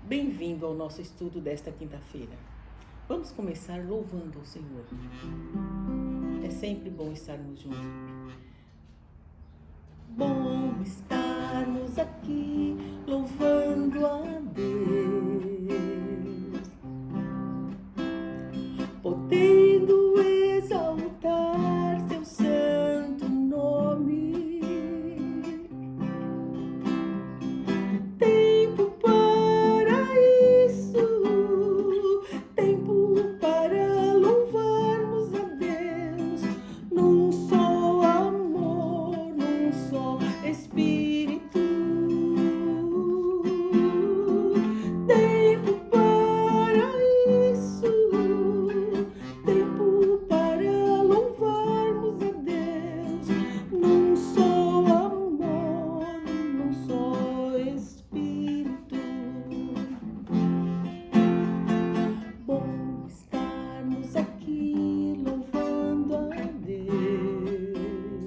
Bem-vindo ao nosso estudo desta quinta-feira. Vamos começar louvando ao Senhor. É sempre bom estarmos juntos. Bom estarmos aqui louvando a Deus, podendo exaltar seu santo nome. Tempo para isso, tempo para louvarmos a Deus, num só amor, num só Espírito. Tempo para isso, tempo para louvarmos a Deus, num só amor, num só Espírito. Bom estarmos aqui louvando a Deus,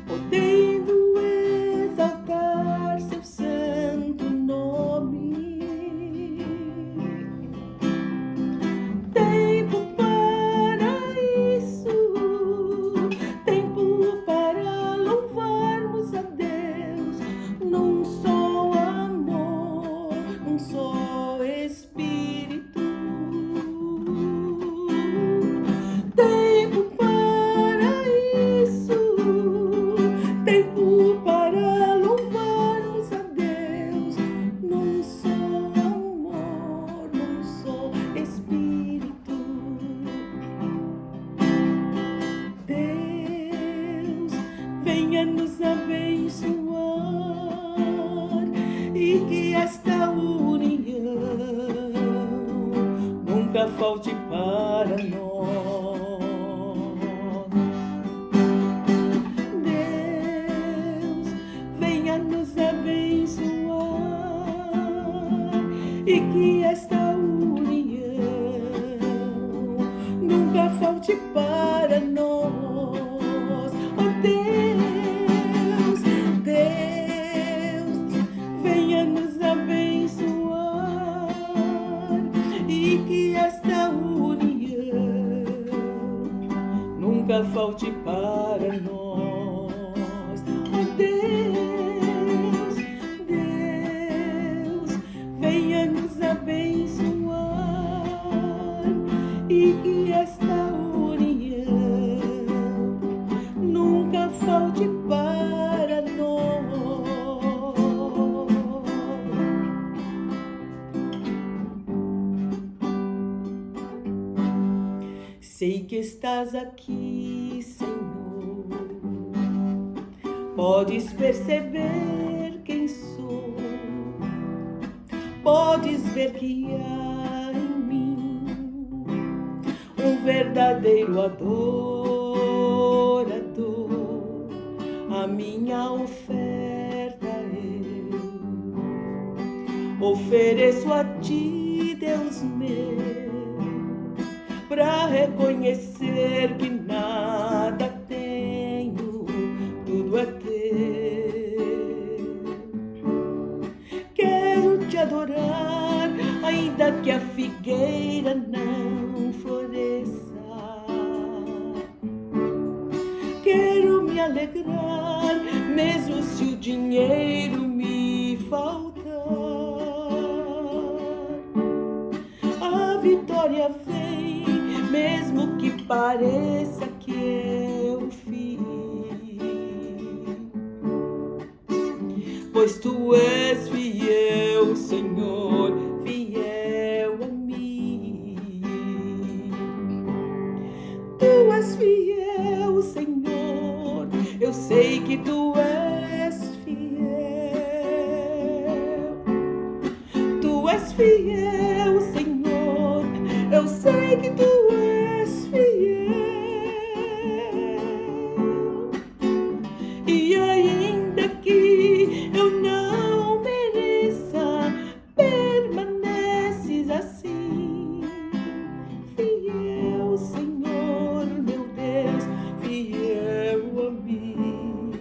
podendo exaltar seu santo nome. Tempo para isso, tempo para louvarmos a Deus, num só amor, num só Espírito. Tempo para isso, tempo para louvarmos a Deus, num só amor, num só Espírito. Deus, venha nos abençoar e que esta união nunca falte para nós. Deus, venha nos abençoar e que esta união nunca falte para nós. Oh Deus, Deus, venha nos abençoar e que esta união nunca falte para nós. Oh Deus, Deus, venha nos abençoar e que esta união nunca falte para nós. Sei que estás aqui, Senhor, podes perceber quem sou, podes ver que há em mim um verdadeiro adorador. A minha oferta eu ofereço a ti, Deus meu, pra reconhecer que nada tenho, tudo é teu. Quero te adorar, ainda que a figueira não floresça. Quero me alegrar, mesmo se o dinheiro me faltar. A vitória vem, mesmo que pareça que eu fiz, pois tu és fiel, Senhor, fiel a mim. Tu és fiel, Senhor, eu sei que tu és fiel. Tu és fiel, Senhor, eu sei que tu és fiel. E ainda que eu não mereça, permaneces assim. Fiel, Senhor, meu Deus, fiel a mim.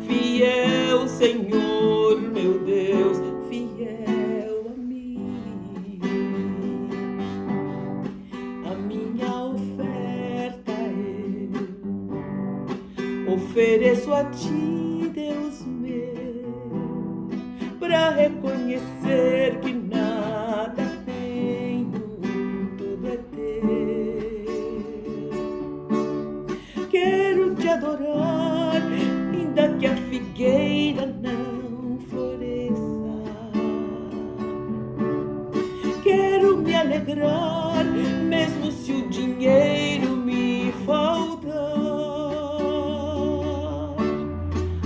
Fiel Senhor, meu Deus, fiel a mim. A minha oferta eu ofereço a ti, Deus meu, para reconhecer que nada tenho, tudo é teu. Quero te adorar, ainda que a figueira não floresça. Quero me alegrar, mesmo se o dinheiro me faltar.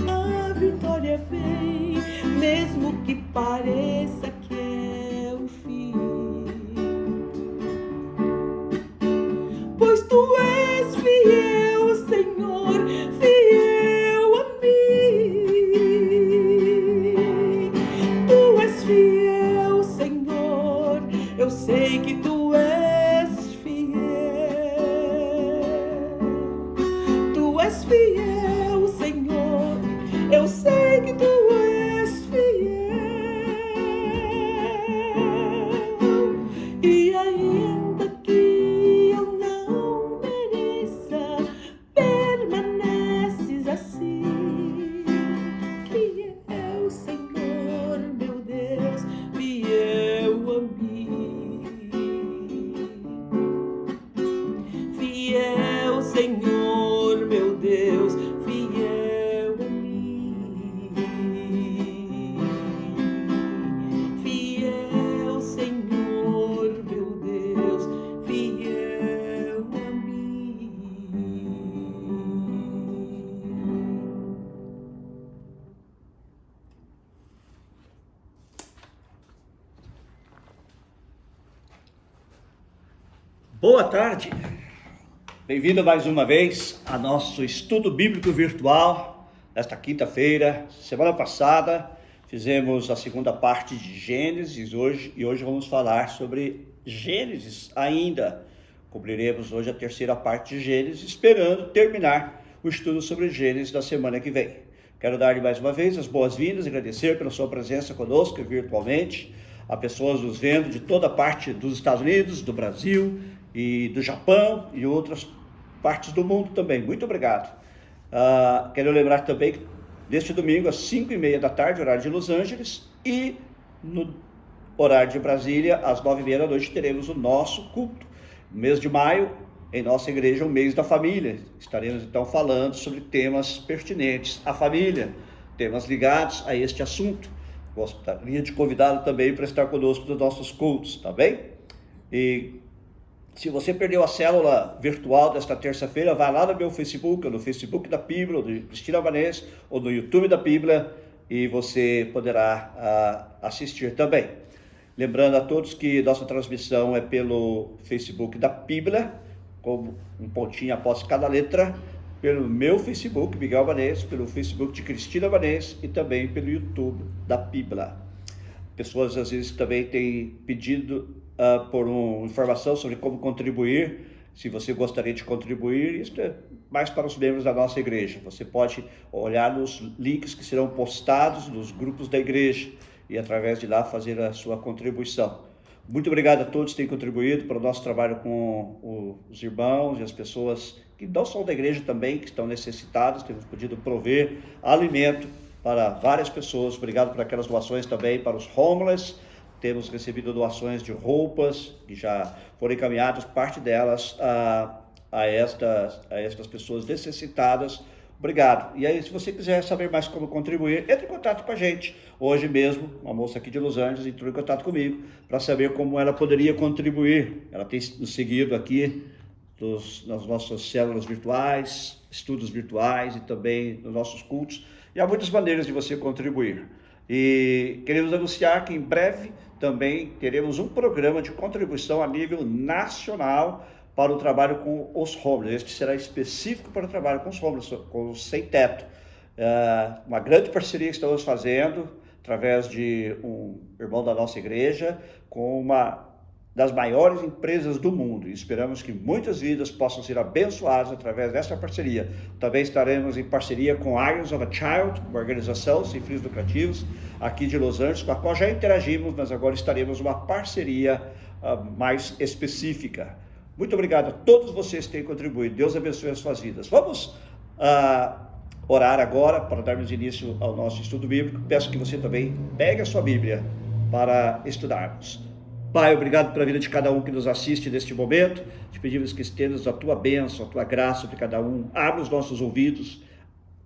A vitória vem, mesmo que pareça que é o fim. Pois tu és fiel, Senhor, fiel a mim. Tu és fiel, Senhor, eu sei que tu és fiel. Tu és fiel, Senhor, eu sei que tu és fiel. E ainda que eu não mereça, permaneces assim. Fiel, Senhor, meu Deus, fiel a mim. Fiel, Senhor, meu Deus, fiel a mim. Fiel, Senhor, meu Deus, fiel a mim. Boa tarde, bem-vindo mais uma vez a nosso estudo bíblico virtual desta quinta-feira. Semana passada fizemos a segunda parte de Gênesis e hoje vamos falar sobre Gênesis ainda. Cobriremos hoje a terceira parte de Gênesis, esperando terminar o estudo sobre Gênesis da semana que vem. Quero dar-lhe mais uma vez as boas-vindas, agradecer pela sua presença conosco virtualmente, a pessoas nos vendo de toda parte dos Estados Unidos, do Brasil e do Japão e outras partes do mundo também. Muito obrigado. Quero lembrar também que neste domingo, às 5h30 da tarde, horário de Los Angeles, e no horário de Brasília, às 9h30 da noite, teremos o nosso culto. No mês de maio, em nossa igreja, o mês da família. Estaremos então falando sobre temas pertinentes à família, temas ligados a este assunto. Gostaria de convidá-lo também para estar conosco nos nossos cultos, tá bem? E se você perdeu a célula virtual desta terça-feira, vai lá no meu Facebook, ou no Facebook da Bíblia, ou do Cristina Vanês, ou no YouTube da Bíblia, e você poderá assistir também. Lembrando a todos que nossa transmissão é pelo Facebook da Bíblia, com um pontinho após cada letra, pelo meu Facebook, Miguel Vanês, pelo Facebook de Cristina Vanês e também pelo YouTube da Bíblia. Pessoas às vezes também têm pedido por uma informação sobre como contribuir. Se você gostaria de contribuir, isso é mais para os membros da nossa igreja. Você pode olhar nos links que serão postados nos grupos da igreja e através de lá fazer a sua contribuição. Muito obrigado a todos que têm contribuído para o nosso trabalho com os irmãos e as pessoas que não são da igreja também, que estão necessitadas. Temos podido prover alimento para várias pessoas. Obrigado por aquelas doações também para os homeless. Temos recebido doações de roupas que já foram encaminhadas, parte delas a estas pessoas necessitadas. Obrigado. E aí, se você quiser saber mais como contribuir, entre em contato com a gente. Hoje mesmo, uma moça aqui de Los Angeles entrou em contato comigo para saber como ela poderia contribuir. Ela tem nos seguido aqui nas nossas células virtuais, estudos virtuais e também nos nossos cultos. E há muitas maneiras de você contribuir. E queremos anunciar que em breve também teremos um programa de contribuição a nível nacional para o trabalho com os homeless. Este será específico para o trabalho com os homeless, com os sem-teto. Uma grande parceria que estamos fazendo através de um irmão da nossa igreja, com uma das maiores empresas do mundo. E esperamos que muitas vidas possam ser abençoadas através dessa parceria. Também estaremos em parceria com Irons of a Child, uma organização sem fins lucrativos aqui de Los Angeles, com a qual já interagimos, mas agora estaremos numa parceria mais específica. Muito obrigado a todos vocês que têm contribuído. Deus abençoe as suas vidas. Vamos orar agora para darmos início ao nosso estudo bíblico. Peço que você também pegue a sua Bíblia para estudarmos. Pai, obrigado pela vida de cada um que nos assiste neste momento. Te pedimos que estendas a tua bênção, a tua graça sobre cada um. Abre os nossos ouvidos,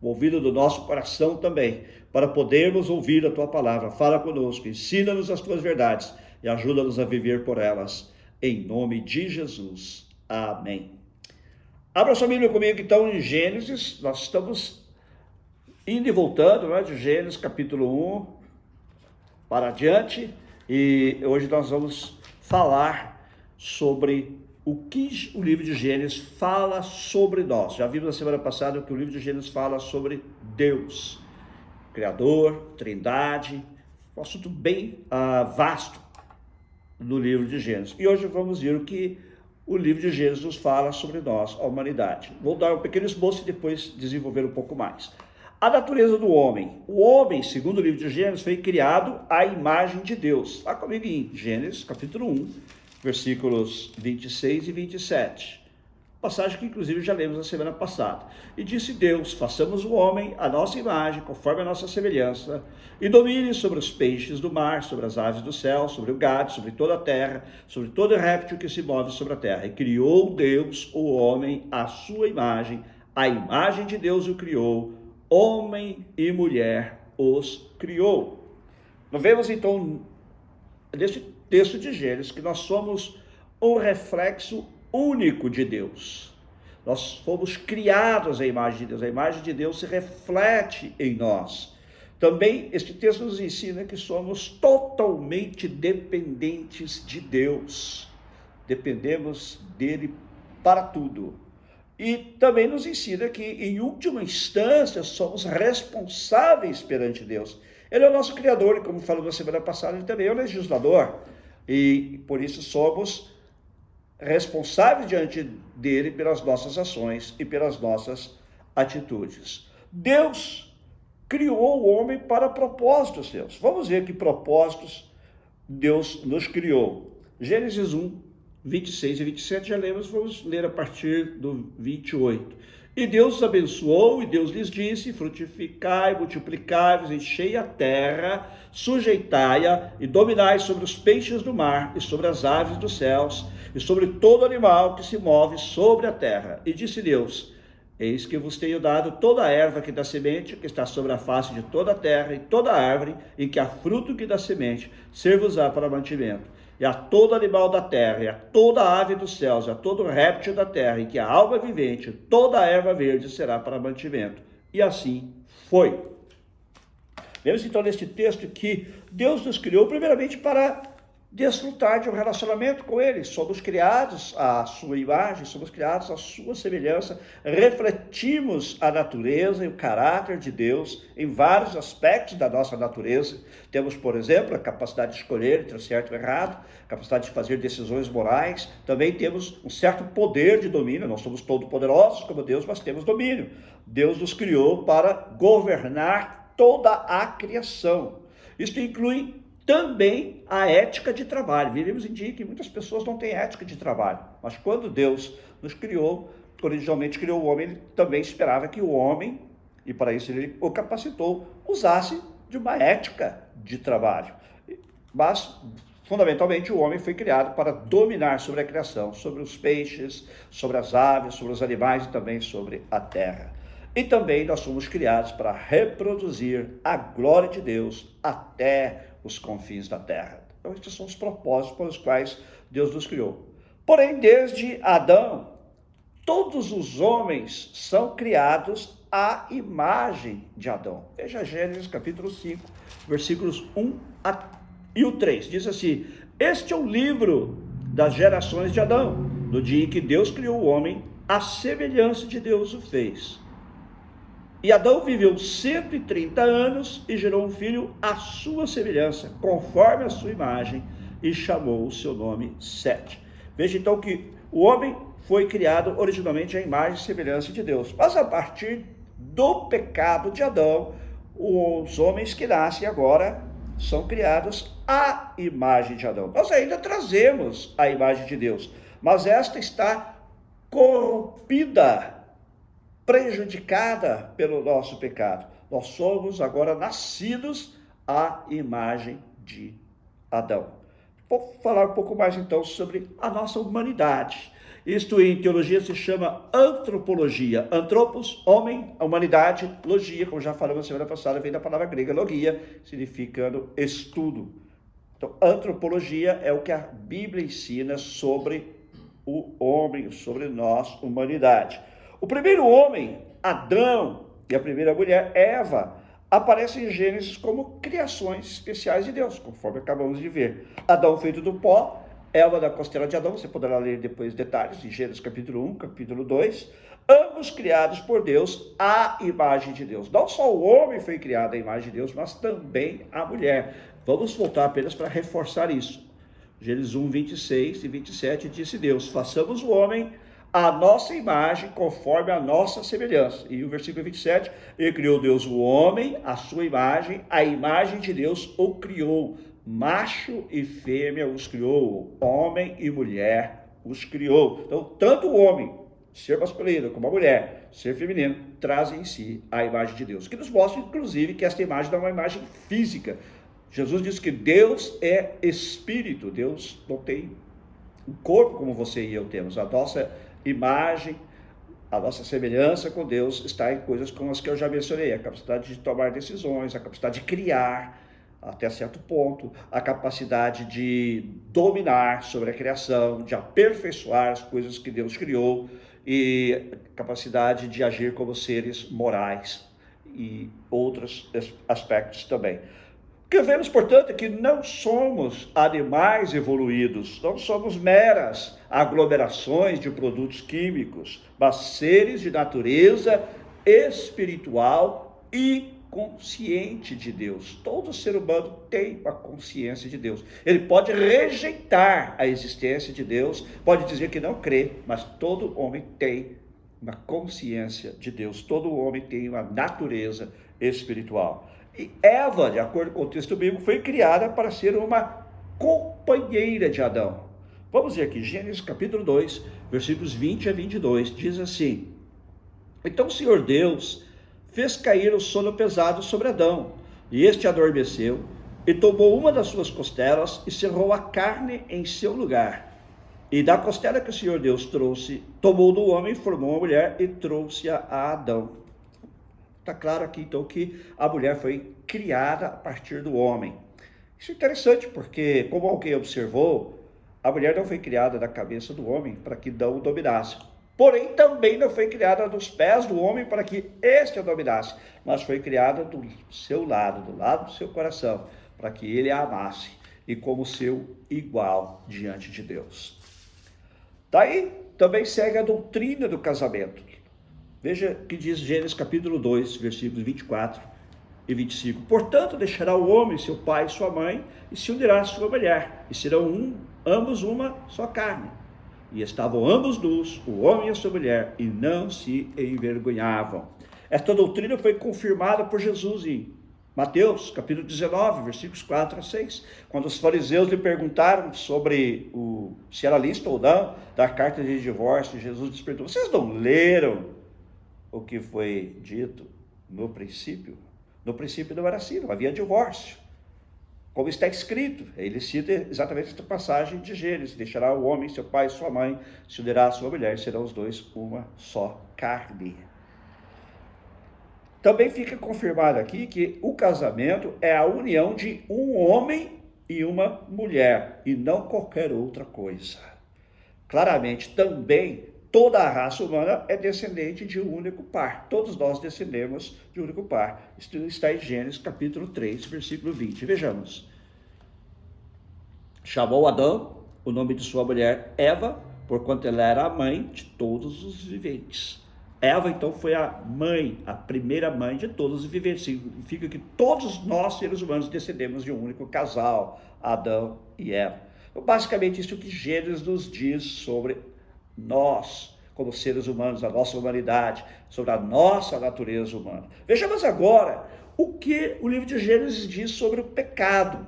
o ouvido do nosso coração também, para podermos ouvir a tua palavra. Fala conosco, ensina-nos as tuas verdades e ajuda-nos a viver por elas. Em nome de Jesus. Amém. Abra sua Bíblia comigo então em Gênesis. Nós estamos indo e voltando, de Gênesis capítulo 1 para adiante. E hoje nós vamos falar sobre o que o livro de Gênesis fala sobre nós. Já vimos na semana passada que o livro de Gênesis fala sobre Deus, Criador, Trindade, um assunto bem vasto no livro de Gênesis. E hoje vamos ver o que o livro de Gênesis nos fala sobre nós, a humanidade. Vou dar um pequeno esboço e depois desenvolver um pouco mais. A natureza do homem. O homem, segundo o livro de Gênesis, foi criado à imagem de Deus. Vá comigo em Gênesis, capítulo 1, versículos 26 e 27. Passagem que, inclusive, já lemos na semana passada. E disse Deus, façamos o homem à nossa imagem, conforme a nossa semelhança, e domine sobre os peixes do mar, sobre as aves do céu, sobre o gado, sobre toda a terra, sobre todo réptil que se move sobre a terra. E criou Deus o homem à sua imagem, a imagem de Deus o criou, homem e mulher os criou. Nós vemos então, nesse texto de Gênesis, que nós somos um reflexo único de Deus. Nós fomos criados à imagem de Deus. A imagem de Deus se reflete em nós. Também este texto nos ensina que somos totalmente dependentes de Deus. Dependemos dele para tudo. E também nos ensina que, em última instância, somos responsáveis perante Deus. Ele é o nosso Criador e, como falou na semana passada, ele também é o legislador. E, por isso, somos responsáveis diante dele pelas nossas ações e pelas nossas atitudes. Deus criou o homem para propósitos seus. Vamos ver que propósitos Deus nos criou. Gênesis 1. 26 e 27 já lemos, vamos ler a partir do 28. E Deus os abençoou, e Deus lhes disse, frutificai, multiplicai-vos, enchei a terra, sujeitai-a, e dominai sobre os peixes do mar, e sobre as aves dos céus, e sobre todo animal que se move sobre a terra. E disse Deus, eis que vos tenho dado toda a erva que dá semente, que está sobre a face de toda a terra, e toda árvore, em que há fruto que dá semente, ser-vos-á para mantimento. E a todo animal da terra, e a toda ave dos céus, e a todo réptil da terra, em que há alma vivente, toda a erva verde será para mantimento. E assim foi. Vemos então neste texto que Deus nos criou primeiramente para desfrutar de um relacionamento com Ele. Somos criados à sua imagem, somos criados à sua semelhança, refletimos a natureza e o caráter de Deus em vários aspectos da nossa natureza. Temos, por exemplo, a capacidade de escolher entre o certo e o errado, a capacidade de fazer decisões morais. Também temos um certo poder de domínio. Não somos todo-poderosos como Deus, mas temos domínio. Deus nos criou para governar toda a criação. Isso inclui também a ética de trabalho. Vivemos em dia que muitas pessoas não têm ética de trabalho, mas quando Deus nos criou, originalmente criou o homem, ele também esperava que o homem, e para isso ele o capacitou, usasse de uma ética de trabalho. Mas, fundamentalmente, o homem foi criado para dominar sobre a criação, sobre os peixes, sobre as aves, sobre os animais e também sobre a terra. E também nós somos criados para reproduzir a glória de Deus até os confins da terra. Então, estes são os propósitos pelos quais Deus nos criou. Porém, desde Adão, todos os homens são criados à imagem de Adão. Veja Gênesis capítulo 5, versículos 1 e o 3. Diz assim, este é o livro das gerações de Adão, no dia em que Deus criou o homem, à semelhança de Deus o fez. E Adão viveu 130 anos e gerou um filho à sua semelhança, conforme a sua imagem. e chamou o seu nome Sete. Veja então que o homem foi criado originalmente à imagem e semelhança de Deus, mas a partir do pecado de Adão, os homens que nascem agora são criados à imagem de Adão. Nós ainda trazemos a imagem de Deus, mas esta está corrompida, prejudicada pelo nosso pecado. Nós somos agora nascidos à imagem de Adão. Vou falar um pouco mais então sobre a nossa humanidade. Isto em teologia se chama antropologia. Antropos, homem, a humanidade, logia, como já falamos semana passada, vem da palavra grega logia, significando estudo. Então, antropologia é o que a Bíblia ensina sobre o homem, sobre nós, humanidade. O primeiro homem, Adão, e a primeira mulher, Eva, aparecem em Gênesis como criações especiais de Deus, conforme acabamos de ver. Adão feito do pó, Eva da costela de Adão, você poderá ler depois detalhes em Gênesis capítulo 1, capítulo 2, ambos criados por Deus à imagem de Deus. Não só o homem foi criado à imagem de Deus, mas também a mulher. Vamos voltar apenas para reforçar isso. Gênesis 1, 26 e 27, disse Deus: façamos o homem à nossa imagem, conforme a nossa semelhança. E o versículo 27, e criou Deus o homem, à sua imagem, a imagem de Deus o criou. Macho e fêmea os criou, homem e mulher os criou. Então, tanto o homem, ser masculino, como a mulher, ser feminino, trazem em si a imagem de Deus, que nos mostra, inclusive, que esta imagem não é uma imagem física. Jesus diz que Deus é espírito, Deus não tem um corpo como você e eu temos. A nossa imagem, a nossa semelhança com Deus está em coisas como as que eu já mencionei, a capacidade de tomar decisões, a capacidade de criar, até certo ponto, a capacidade de dominar sobre a criação, de aperfeiçoar as coisas que Deus criou e a capacidade de agir como seres morais e outros aspectos também. O que vemos, portanto, é que não somos animais evoluídos, não somos meras aglomerações de produtos químicos, mas seres de natureza espiritual e consciente de Deus. Todo ser humano tem uma consciência de Deus. Ele pode rejeitar a existência de Deus, pode dizer que não crê, mas todo homem tem uma consciência de Deus. Todo homem tem uma natureza espiritual. E Eva, de acordo com o texto bíblico, foi criada para ser uma companheira de Adão. Vamos ver aqui, Gênesis capítulo 2, versículos 20 a 22, diz assim: então o Senhor Deus fez cair o sono pesado sobre Adão, e este adormeceu, e tomou uma das suas costelas, e cerrou a carne em seu lugar. E da costela que o Senhor Deus trouxe, tomou do homem, formou uma mulher, e trouxe-a a Adão. Está claro aqui, então, que a mulher foi criada a partir do homem. Isso é interessante, porque, como alguém observou, a mulher não foi criada da cabeça do homem para que Adão o dominasse. Porém, também não foi criada dos pés do homem para que este a dominasse, mas foi criada do seu lado, do lado do seu coração, para que ele a amasse e como seu igual diante de Deus. Daí também segue a doutrina do casamento. Veja que diz Gênesis capítulo 2, versículos 24 e 25. Portanto, deixará o homem seu pai e sua mãe, e se unirá à sua mulher, e serão ambos uma só carne. E estavam ambos nus, o homem e a sua mulher, e não se envergonhavam. Esta doutrina foi confirmada por Jesus em Mateus, capítulo 19, versículos 4 a 6. Quando os fariseus lhe perguntaram sobre se era lícito ou não dar carta de divórcio, Jesus lhes perguntou: vocês não leram o que foi dito no princípio? No princípio não era assim, não havia divórcio. Como está escrito, ele cita exatamente esta passagem de Gênesis: deixará o homem, seu pai e sua mãe, se unirá à sua mulher, serão os dois uma só carne. Também fica confirmado aqui que o casamento é a união de um homem e uma mulher, e não qualquer outra coisa. Claramente, também, toda a raça humana é descendente de um único par. Todos nós descendemos de um único par. Isso está em Gênesis capítulo 3, versículo 20. Vejamos. Chamou Adão o nome de sua mulher Eva, porquanto ela era a mãe de todos os viventes. Eva, então, foi a mãe, a primeira mãe de todos os viventes. Significa que todos nós, seres humanos, descendemos de um único casal, Adão e Eva. Basicamente isso que Gênesis nos diz sobre nós, como seres humanos, a nossa humanidade, sobre a nossa natureza humana. Vejamos agora o que o livro de Gênesis diz sobre o pecado.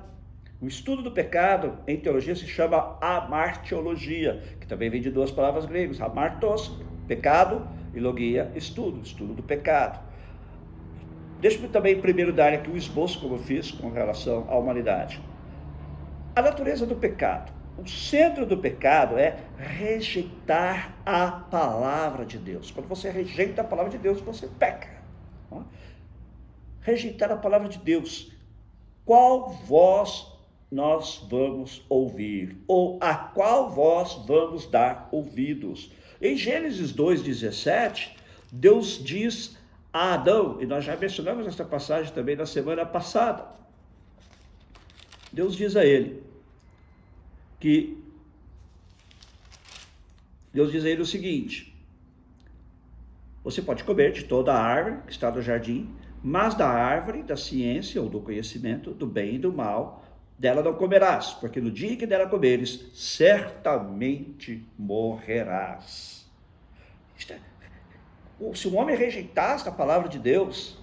O estudo do pecado em teologia se chama amartiologia, que também vem de duas palavras gregas, amartos, pecado, e logia, estudo do pecado. Deixa-me também primeiro dar aqui um esboço, como eu fiz, com relação à humanidade. A natureza do pecado. O centro do pecado é rejeitar a palavra de Deus. Quando você rejeita a palavra de Deus, você peca. Rejeitar a palavra de Deus. Qual voz nós vamos ouvir? Ou a qual voz vamos dar ouvidos? Em Gênesis 2,17, Deus diz a Adão, e nós já mencionamos essa passagem também na semana passada. Deus diz a ele o seguinte: você pode comer de toda a árvore que está no jardim, mas da árvore da ciência ou do conhecimento do bem e do mal, dela não comerás, porque no dia que dela comeres, certamente morrerás. Se o homem rejeitasse a palavra de Deus,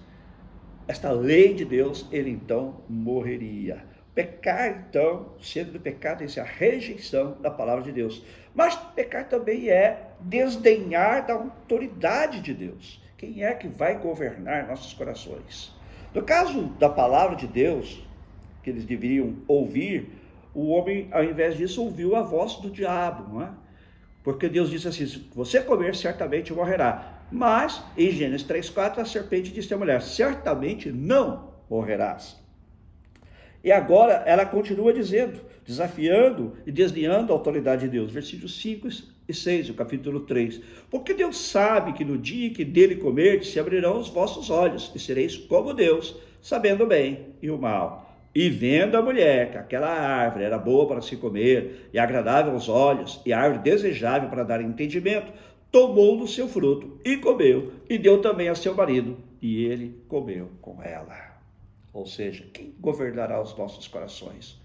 esta lei de Deus, ele então morreria. Pecar, então, sendo do pecado, é a rejeição da palavra de Deus. Mas pecar também é desdenhar da autoridade de Deus. Quem é que vai governar nossos corações? No caso da palavra de Deus, que eles deveriam ouvir, o homem, ao invés disso, ouviu a voz do diabo, não é? Porque Deus disse assim: se você comer, certamente morrerá. Mas, em Gênesis 3,4, a serpente disse à mulher: certamente não morrerás. E agora ela continua dizendo, desafiando e desviando a autoridade de Deus. Versículos 5 e 6, do capítulo 3. Porque Deus sabe que no dia que dele comerdes, se abrirão os vossos olhos, e sereis como Deus, sabendo o bem e o mal. E vendo a mulher que aquela árvore era boa para se comer, e agradável aos olhos, e árvore desejável para dar entendimento, tomou do seu fruto, e comeu, e deu também a seu marido, e ele comeu com ela. Ou seja, quem governará os nossos corações?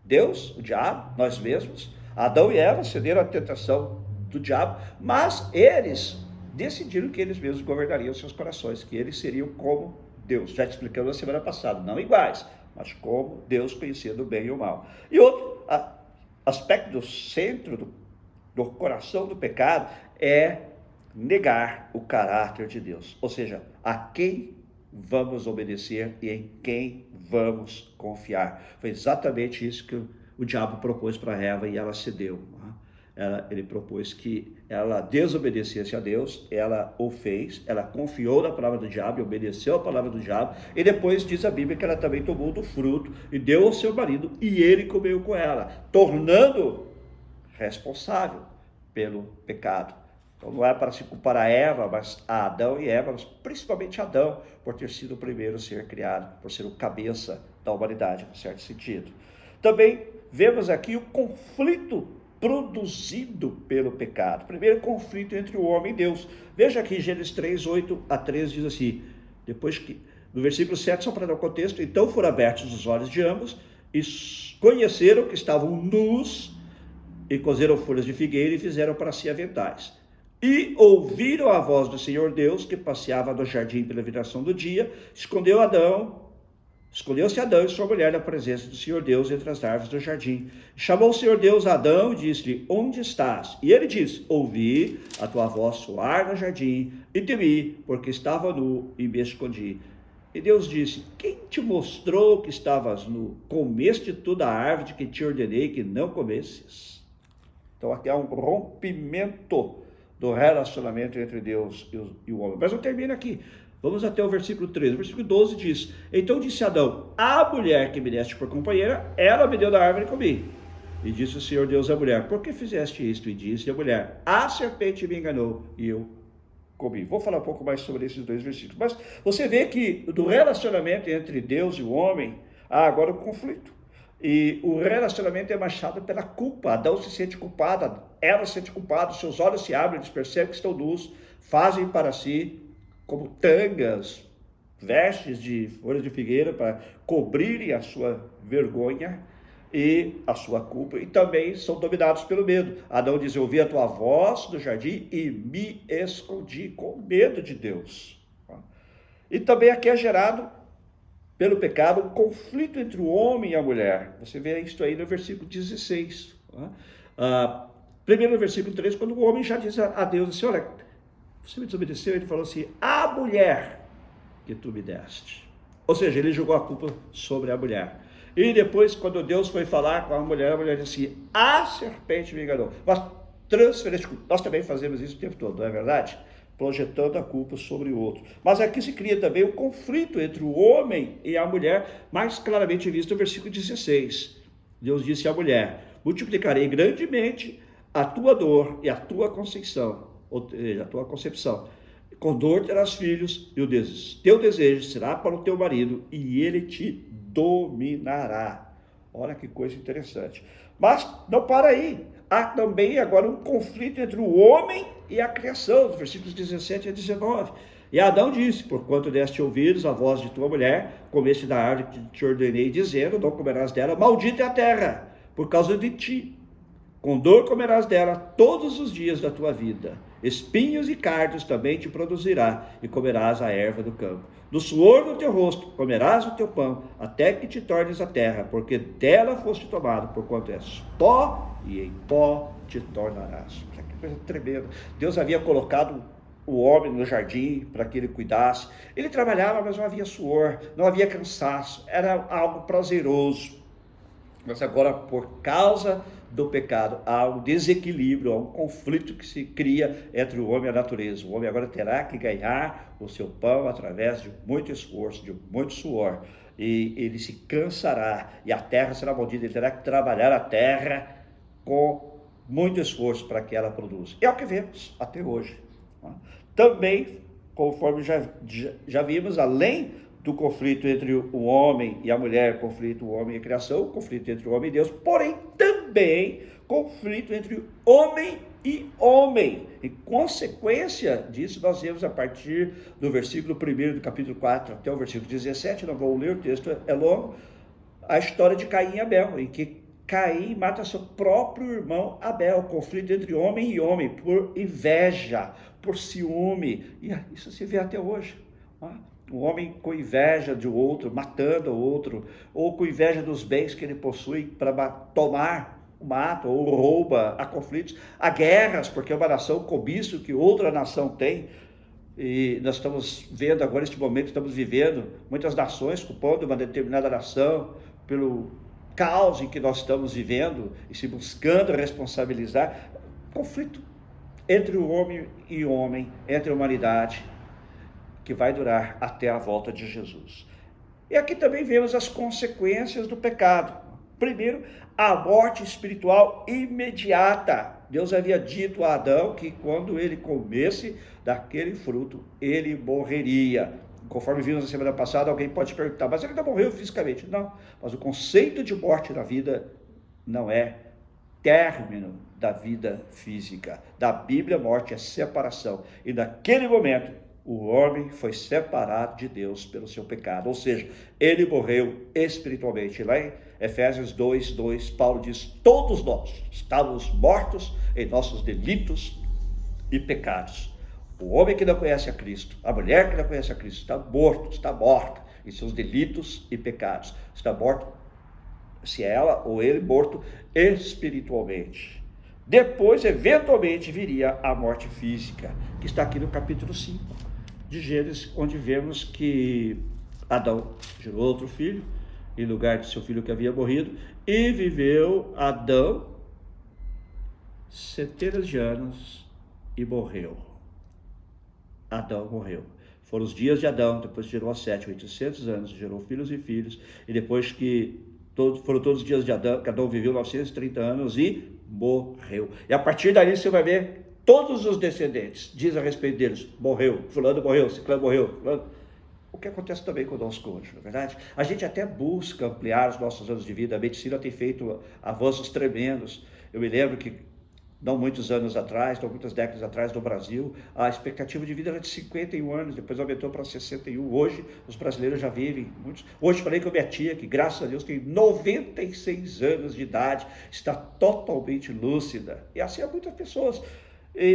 Deus, o diabo, nós mesmos? Adão e Eva cederam à tentação do diabo, mas eles decidiram que eles mesmos governariam seus corações, que eles seriam como Deus. Já explicamos na semana passada, não iguais, mas como Deus, conhecendo o bem e o mal. E outro aspecto do centro do coração do pecado é negar o caráter de Deus, ou seja, a quem vamos obedecer e em quem vamos confiar. Foi exatamente isso que o diabo propôs para Eva e ela cedeu. Ele propôs que ela desobedecesse a Deus, ela o fez, ela confiou na palavra do diabo e obedeceu a palavra do diabo, e depois diz a Bíblia que ela também tomou do fruto e deu ao seu marido, e ele comeu com ela, tornando responsável pelo pecado. Então não é para se culpar a Eva, mas a Adão e Eva, mas principalmente Adão, por ter sido o primeiro ser criado, por ser o cabeça da humanidade, em certo sentido. Também vemos aqui o conflito produzido pelo pecado. Primeiro conflito entre o homem e Deus. Veja aqui Gênesis 3, 8 a 13 diz assim, depois que, no versículo 7, só para dar o contexto, então foram abertos os olhos de ambos e conheceram que estavam nus e cozeram folhas de figueira e fizeram para si aventais. E ouviram a voz do Senhor Deus, que passeava no jardim pela viração do dia, escondeu-se Adão e sua mulher da presença do Senhor Deus entre as árvores do jardim. Chamou o Senhor Deus a Adão e disse-lhe: onde estás? E ele disse: ouvi a tua voz soar no jardim, e temi, porque estava nu e me escondi. E Deus disse: quem te mostrou que estavas nu? Comeste tu da árvore de que te ordenei que não comesses? Então aqui há um rompimento do relacionamento entre Deus e o homem. Mas não termina aqui. Vamos até o versículo 13. O versículo 12 diz: então disse Adão: a mulher que me deste por companheira, ela me deu da árvore e comi. E disse o Senhor Deus à mulher: por que fizeste isto? E disse a mulher: a serpente me enganou e eu comi. Vou falar um pouco mais sobre esses dois versículos. Mas você vê que do relacionamento entre Deus e o homem, há agora um conflito. E o relacionamento é marcado pela culpa. Adão se sente culpada, ela se sente culpada, seus olhos se abrem, eles percebem que estão nus, fazem para si como tangas, vestes de folhas de figueira para cobrirem a sua vergonha. e a sua culpa, e também são dominados pelo medo. Adão diz: eu ouvi a tua voz no jardim e me escondi, com medo de Deus. E também aqui é gerado pelo pecado um conflito entre o homem e a mulher. Você vê isso aí no versículo 16. Primeiro no versículo 3, quando o homem já diz a Deus assim: olha, você me desobedeceu, ele falou assim: a mulher que tu me deste. Ou seja, ele jogou a culpa sobre a mulher. E depois, quando Deus foi falar com a mulher disse assim: a serpente me enganou. Mas transferência, nós também fazemos isso o tempo todo, não é verdade? Projetando a culpa sobre o outro. Mas aqui se cria também o conflito entre o homem e a mulher, mais claramente visto no versículo 16. Deus disse à mulher: multiplicarei grandemente a tua dor e a tua concepção, ou seja, a tua concepção. Com dor terás filhos, e o teu desejo será para o teu marido, e ele te dominará. Olha que coisa interessante. Mas não para aí. Há também agora um conflito entre o homem e a criação, dos versículos 17 a 19. E Adão disse: porquanto deste ouvidos a voz de tua mulher, comeste da árvore que te ordenei, dizendo: não comerás dela, maldita é a terra, por causa de ti. Com dor comerás dela todos os dias da tua vida. Espinhos e cardos também te produzirá, e comerás a erva do campo. Do suor do teu rosto comerás o teu pão, até que te tornes a terra, porque dela foste tomado, porquanto és pó, e em pó te tornarás. Que coisa tremenda. Deus havia colocado o homem no jardim para que ele cuidasse. Ele trabalhava, mas não havia suor, não havia cansaço, era algo prazeroso. Mas agora, por causa do pecado, há um desequilíbrio, há um conflito que se cria entre o homem e a natureza. O homem agora terá que ganhar o seu pão através de muito esforço, de muito suor, e ele se cansará, e a terra será maldita. Ele terá que trabalhar a terra com muito esforço para que ela produza. É o que vemos até hoje. Também, conforme já vimos, além do conflito entre o homem e a mulher, conflito o homem e a criação, conflito entre o homem e Deus, porém também conflito entre homem e homem. Em consequência disso, nós vemos a partir do versículo 1 do capítulo 4 até o versículo 17, não vou ler, o texto é longo, a história de Caim e Abel, em que Caim mata seu próprio irmão Abel, conflito entre homem e homem, por inveja, por ciúme, e isso se vê até hoje. O homem com inveja de outro, matando o outro, ou com inveja dos bens que ele possui para tomar, mata ou rouba. Há conflitos, há guerras, porque uma nação cobiça o que outra nação tem. E nós estamos vendo agora, neste momento, estamos vivendo muitas nações culpando uma determinada nação pelo caos em que nós estamos vivendo e se buscando responsabilizar. Conflito entre o homem e o homem, entre a humanidade, que vai durar até a volta de Jesus. E aqui também vemos as consequências do pecado. Primeiro, a morte espiritual imediata. Deus havia dito a Adão que quando ele comesse daquele fruto, ele morreria. Conforme vimos na semana passada, alguém pode perguntar: mas ele não morreu fisicamente? Não, mas o conceito de morte na vida não é término da vida física. Da Bíblia, morte é separação. E naquele momento, o homem foi separado de Deus pelo seu pecado, ou seja, ele morreu espiritualmente. Lá em Efésios 2:2, Paulo diz: todos nós estávamos mortos em nossos delitos e pecados. O homem que não conhece a Cristo, a mulher que não conhece a Cristo, está morto, está morta em seus delitos e pecados. Está morto, se ela ou ele, morto espiritualmente. Depois, eventualmente, viria a morte física, que está aqui no capítulo 5 de Gênesis, onde vemos que Adão gerou outro filho, em lugar de seu filho que havia morrido, e viveu Adão centenas de anos e morreu. Adão morreu. Foram os dias de Adão, depois gerou 800 anos, gerou filhos e filhos, e depois que foram todos os dias de Adão, que Adão viveu 930 anos e morreu. E a partir dali você vai ver todos os descendentes, diz a respeito deles: morreu, fulano morreu, ciclano morreu, fulano. O que acontece também conosco hoje, não é verdade? A gente até busca ampliar os nossos anos de vida, a medicina tem feito avanços tremendos. Eu me lembro que não muitos anos atrás, não muitas décadas atrás no Brasil, a expectativa de vida era de 51 anos, depois aumentou para 61. Hoje, os brasileiros já vivem muitos. Hoje falei com a minha tia, que graças a Deus tem 96 anos de idade, está totalmente lúcida. E assim há muitas pessoas.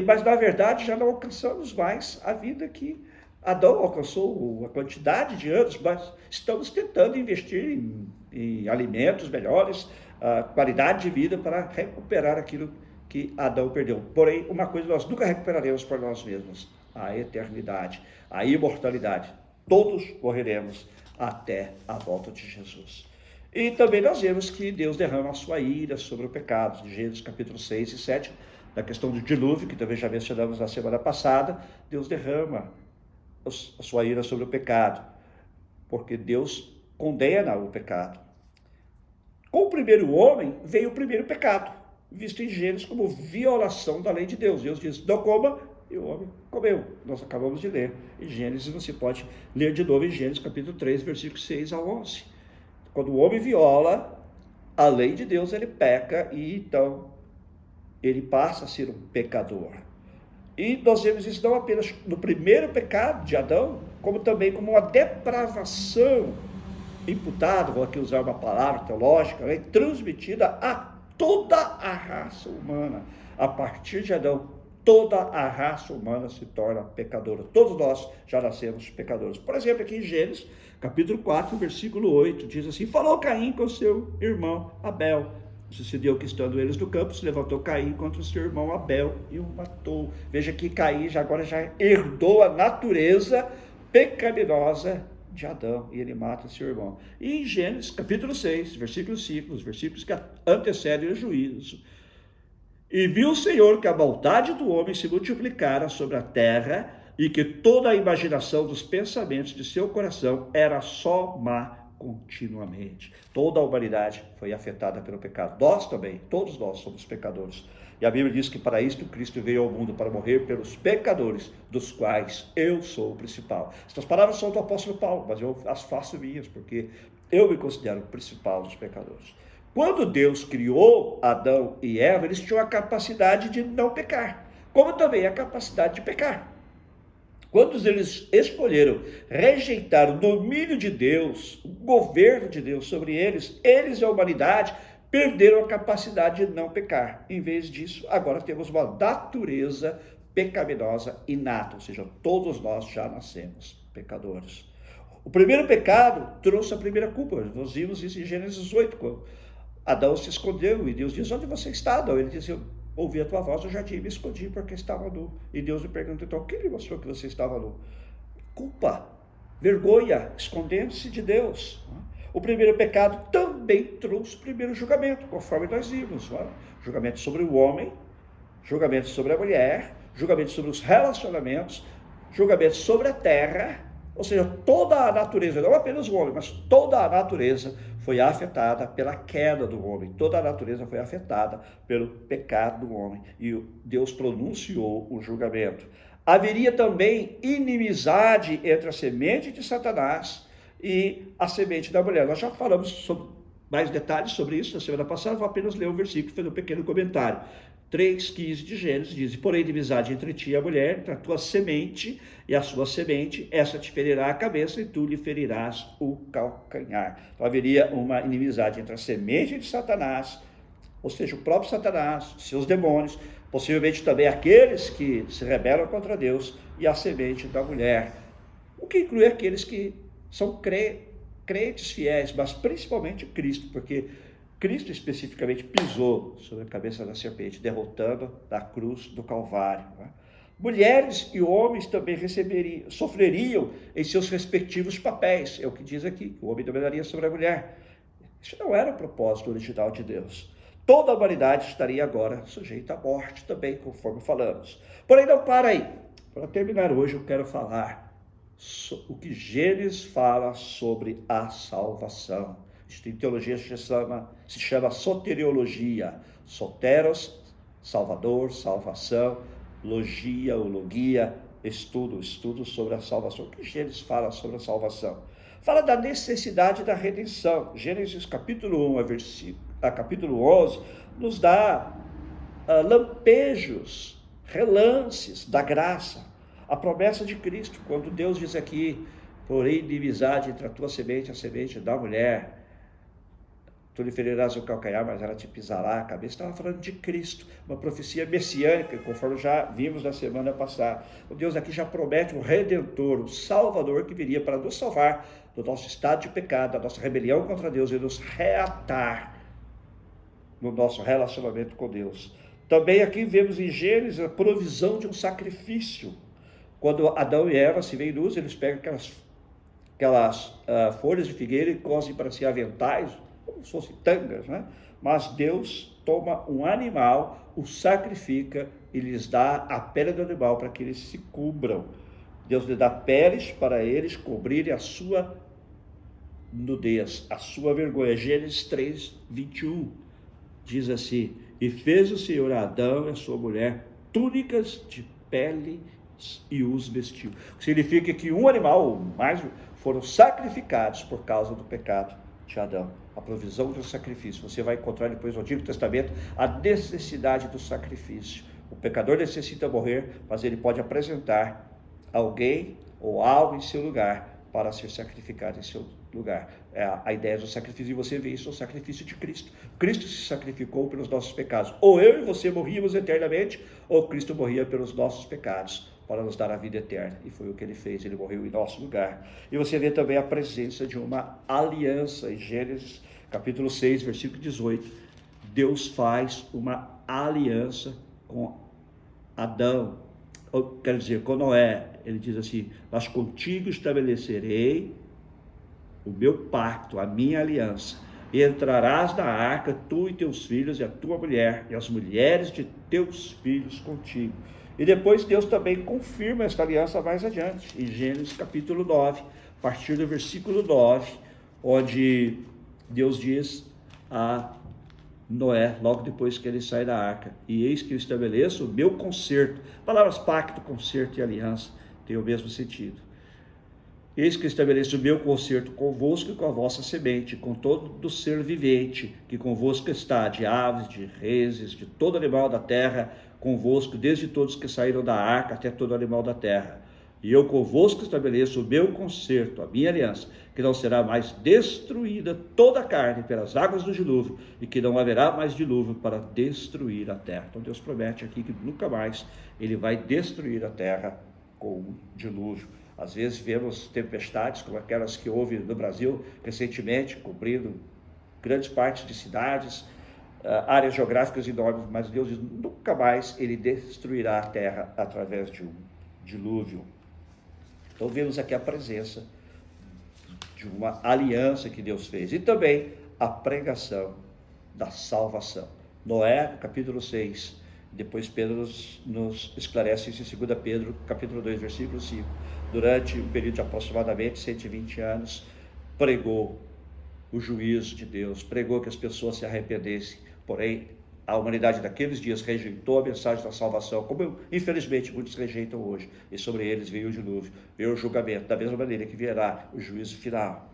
Mas na verdade já não alcançamos mais a vida que Adão alcançou, a quantidade de anos, mas estamos tentando investir em alimentos melhores, a qualidade de vida para recuperar aquilo que Adão perdeu. Porém, uma coisa nós nunca recuperaremos para nós mesmos: a eternidade, a imortalidade. Todos morreremos até a volta de Jesus. E também nós vemos que Deus derrama a sua ira sobre o pecado, de Gênesis capítulo 6 e 7, na questão do dilúvio, que também já mencionamos na semana passada. Deus derrama a sua ira sobre o pecado, porque Deus condena o pecado. Com o primeiro homem veio o primeiro pecado, visto em Gênesis como violação da lei de Deus. Deus diz: não coma, e o homem comeu. Nós acabamos de ler em Gênesis, você pode ler de novo em Gênesis capítulo 3, versículos 6 a 11. Quando o homem viola a lei de Deus, ele peca, e então ele passa a ser um pecador. E nós vemos isso não apenas no primeiro pecado de Adão, como também como uma depravação imputada, vou aqui usar uma palavra teológica, né, transmitida a toda a raça humana. A partir de Adão, toda a raça humana se torna pecadora. Todos nós já nascemos pecadores. Por exemplo, aqui em Gênesis, capítulo 4, versículo 8, diz assim: falou Caim com seu irmão Abel. Sucedeu que, estando eles no campo, se levantou Caim contra o seu irmão Abel e o matou. Veja que Caim agora já herdou a natureza pecaminosa de Adão, e ele mata seu irmão. E em Gênesis capítulo 6, versículo 5, os versículos que antecedem o juízo: e viu o Senhor que a maldade do homem se multiplicara sobre a terra, e que toda a imaginação dos pensamentos de seu coração era só má continuamente. Toda a humanidade foi afetada pelo pecado. Nós também, todos nós somos pecadores. E a Bíblia diz que para isto Cristo veio ao mundo, para morrer pelos pecadores, dos quais eu sou o principal. Estas palavras são do apóstolo Paulo, mas eu as faço minhas, porque eu me considero o principal dos pecadores. Quando Deus criou Adão e Eva, eles tinham a capacidade de não pecar, como também a capacidade de pecar. Quando eles escolheram rejeitar o domínio de Deus, o governo de Deus sobre eles e a humanidade perderam a capacidade de não pecar. Em vez disso, agora temos uma natureza pecaminosa inata, ou seja, todos nós já nascemos pecadores. O primeiro pecado trouxe a primeira culpa. Nós vimos isso em Gênesis 8, quando Adão se escondeu e Deus diz: onde você está, Adão? Ele disse: eu ouvi a tua voz no jardim, me escondi porque estava nu. E Deus me perguntou: então, quem lhe mostrou que você estava nu? Culpa, vergonha, escondendo-se de Deus. O primeiro pecado também trouxe o primeiro julgamento, conforme nós vimos. Julgamento sobre o homem, julgamento sobre a mulher, julgamento sobre os relacionamentos, julgamento sobre a terra. Ou seja, toda a natureza, não apenas o homem, mas toda a natureza foi afetada pela queda do homem. Toda a natureza foi afetada pelo pecado do homem. E Deus pronunciou o julgamento. Haveria também inimizade entre a semente de Satanás e a semente da mulher. Nós já falamos sobre mais detalhes sobre isso na semana passada, vou apenas ler um versículo, fazer um pequeno comentário. 3,15 de Gênesis diz: porém, inimizade entre ti e a mulher, entre a tua semente e a sua semente, essa te ferirá a cabeça e tu lhe ferirás o calcanhar. Então haveria uma inimizade entre a semente de Satanás, ou seja, o próprio Satanás, seus demônios, possivelmente também aqueles que se rebelam contra Deus, e a semente da mulher, o que inclui aqueles que são crentes fiéis, mas principalmente Cristo, porque Cristo especificamente pisou sobre a cabeça da serpente, derrotando na cruz do Calvário. Mulheres e homens também sofreriam em seus respectivos papéis. É o que diz aqui, que o homem dominaria sobre a mulher. Isso não era o propósito original de Deus. Toda a humanidade estaria agora sujeita à morte também, conforme falamos. Porém, não para aí. Para terminar hoje, eu quero falar o que Gênesis fala sobre a salvação. Isso em teologia se chama soteriologia. Soteros, salvador, salvação, logia ou logia, estudo sobre a salvação. O que Gênesis fala sobre a salvação? Fala da necessidade da redenção. Gênesis capítulo 1 a capítulo 11 nos dá lampejos, relances da graça. A promessa de Cristo, quando Deus diz aqui, porém inimizade entre a tua semente e a semente da mulher, tu lhe ferirás o calcanhar, mas ela te pisará a cabeça. Estava falando de Cristo, uma profecia messiânica, conforme já vimos na semana passada. O Deus aqui já promete um Redentor, um Salvador que viria para nos salvar do nosso estado de pecado, da nossa rebelião contra Deus e nos reatar no nosso relacionamento com Deus. Também aqui vemos em Gênesis a provisão de um sacrifício. Quando Adão e Eva se veem nus, eles pegam aquelas folhas de figueira e cosem para si aventais, como se fossem tangas, né? Mas Deus toma um animal, o sacrifica e lhes dá a pele do animal para que eles se cubram. Deus lhe dá peles para eles cobrirem a sua nudez, a sua vergonha. Gênesis 3, 21 diz assim: e fez o Senhor a Adão e a sua mulher túnicas de pele e os vestiu. Significa que um animal ou mais foram sacrificados por causa do pecado de Adão. A provisão do sacrifício. Você vai encontrar depois no Antigo Testamento a necessidade do sacrifício. O pecador necessita morrer, mas ele pode apresentar alguém ou algo em seu lugar para ser sacrificado em seu lugar. A ideia do sacrifício, e você vê isso no sacrifício de Cristo. Cristo se sacrificou pelos nossos pecados. Ou eu e você morríamos eternamente, ou Cristo morria pelos nossos pecados para nos dar a vida eterna. E foi o que ele fez, ele morreu em nosso lugar. E você vê também a presença de uma aliança em Gênesis capítulo 6, versículo 18. Deus faz uma aliança com Adão, quer dizer, com Noé. Ele diz assim: mas contigo estabelecerei o meu pacto, a minha aliança, e entrarás na arca, tu e teus filhos, e a tua mulher, e as mulheres de teus filhos contigo. E depois Deus também confirma esta aliança mais adiante, em Gênesis capítulo 9, a partir do versículo 9, onde Deus diz a Noé, logo depois que ele sai da arca: e eis que eu estabeleço o meu concerto. Palavras pacto, concerto e aliança têm o mesmo sentido. Eis que eu estabeleço o meu concerto convosco e com a vossa semente, com todo ser vivente que convosco está, de aves, de reses, de todo animal da terra, convosco, desde todos que saíram da arca até todo animal da terra. E eu convosco estabeleço o meu concerto, a minha aliança, que não será mais destruída toda a carne pelas águas do dilúvio, e que não haverá mais dilúvio para destruir a terra. Então Deus promete aqui que nunca mais ele vai destruir a terra com um dilúvio. Às vezes vemos tempestades como aquelas que houve no Brasil recentemente, cobrindo grandes partes de cidades, áreas geográficas enormes, mas Deus diz, nunca mais ele destruirá a terra através de um dilúvio. Então vemos aqui a presença de uma aliança que Deus fez, e também a pregação da salvação. Noé, capítulo 6, depois Pedro nos esclarece isso em 2 Pedro, capítulo 2, versículo 5. Durante um período de aproximadamente 120 anos, pregou o juízo de Deus, pregou que as pessoas se arrependessem, porém a humanidade daqueles dias rejeitou a mensagem da salvação, como infelizmente muitos rejeitam hoje, e sobre eles veio o dilúvio, veio o julgamento, da mesma maneira que virá o juízo final.